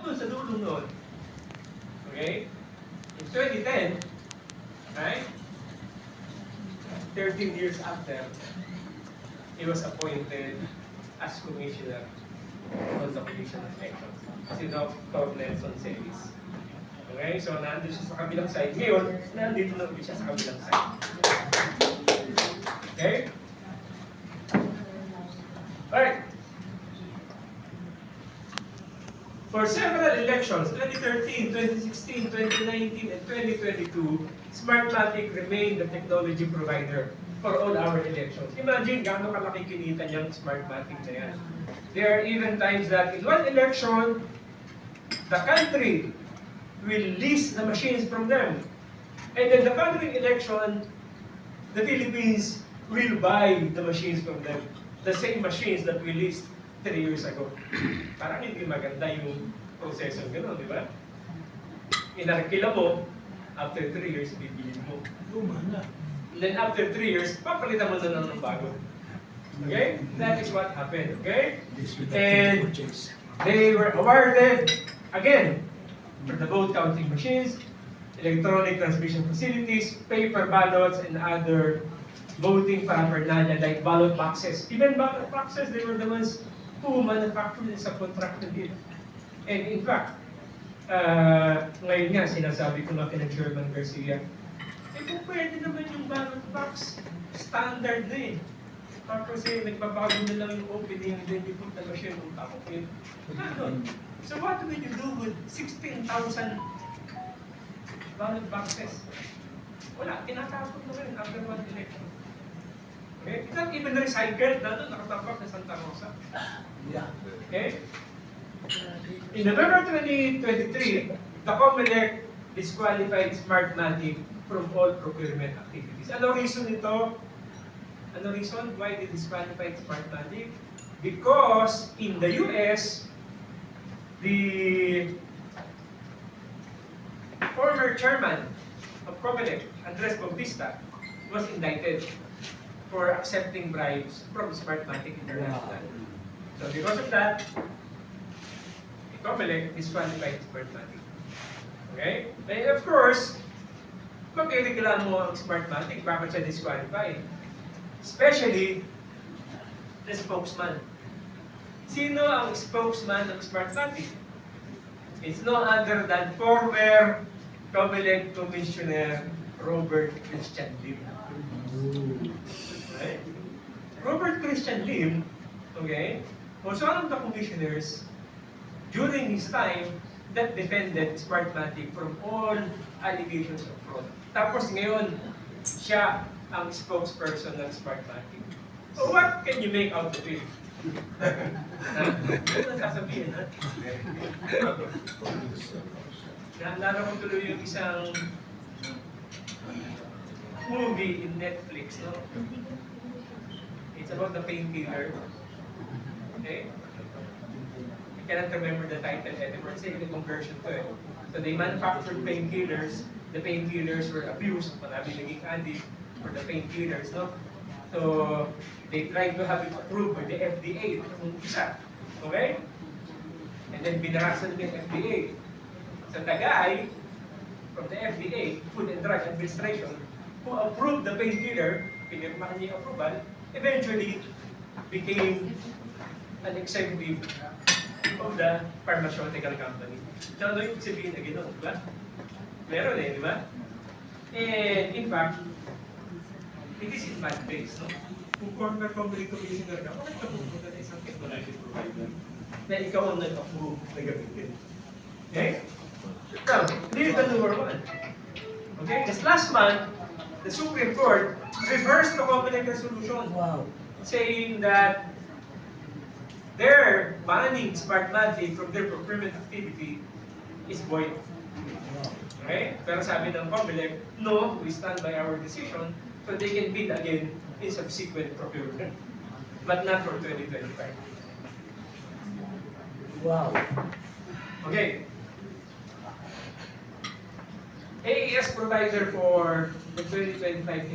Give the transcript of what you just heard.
doon sa dulo noon. Okay? In 2010, right? 13 years after, he was appointed as commissioner on the Commission of Elections. Si Dr. Nelson Celis. Okay? So, nandun siya sa kabilang side. Ngayon, nandito na ulit siya sa kabilang side. Okay? Alright. For several elections, 2013, 2016, 2019, and 2022, Smartmatic remained the technology provider for all our elections. Imagine gaano kalaki kinita niyang Smartmatic na yan. There are even times that in one election, the country will lease the machines from them. And then the following election, the Philippines will buy the machines from them. The same machines that we leased 3 years ago. Parang hindi maganda yung proseso gano'n, di ba? Inarkila mo, after 3 years, bibili mo. And then after 3 years, papalitan mo na ng bago. Okay? That is what happened, okay? And they were awarded, again, for the vote counting machines, electronic transmission facilities, paper ballots, and other voting paraphernalia like ballot boxes. Even ballot boxes, they were the ones who manufactured and subcontracted it. And in fact, ngayon nga, sinasabi ko na kina Chairman Garcia, kung pwede naman yung ballot box, standard na eh. Tapos nagbabago na lang yung opening, then you put the machine on top of it. Ganon. So what will you do with 16,000 ballot boxes? Wala, tinatapon na rin after one election. Okay? It's not even recycled na doon, nakatapak na Santa Rosa. Okay? In November 2023, the COMELEC disqualified Smartmatic from all procurement activities. Ano reason ito? Ano reason why they disqualified Smartmatic? Because in the US, the former chairman of COMELEC, Andres Bautista, was indicted for accepting bribes from Smartmatic International. So because of that, COMELEC disqualified Smartmatic. Okay? And of course, magkaireklamo mo ang Smartmatic, bakit siya disqualified? Especially, the spokesman. Sino ang spokesman ng Smartmatic? It's no other than former COMELEC Commissioner Robert Christian Lim. Right? Robert Christian Lim, okay, was one of the commissioners during his time that defended Smartmatic from all allegations of fraud. Tapos ngayon, siya ang spokesperson ng Smartmatic. So what can you make out of it? Ano sasabihin, ha? Naalala ko tuloy yung isang movie in Netflix, no? It's about the painkiller. Okay? I cannot remember the title anymore. It's a conversion to it. So they manufactured painkillers. The painkillers were abused. Marami naging addict for the painkillers, no? So they tried to have it approved by the FDA. Yung isa. Okay? And then binarasan ng FDA. So the guy from the FDA, Food and Drug Administration, who approved the painkiller, pinirmahan niya yung approval, eventually became an executive of the pharmaceutical company. So ano yung sabihin na gano'n, di ba? Meron eh, di ba? And in fact, it is in bad face, no? Kung former public commissioner ka, bakit ka pupunta na isang technology provider na ikaw ang nag-approve na gamitin? Okay? Now, this is the number one. Okay? Just last month, the Supreme Court reversed the COMELEC resolution, saying that their banning Smartmatic from their procurement activity is void. Okay? Pero sabi ng COMELEC, no, we stand by our decision, so they can bid again in subsequent procurement, but not for 2025. Wow. Okay. AES provider for the 2025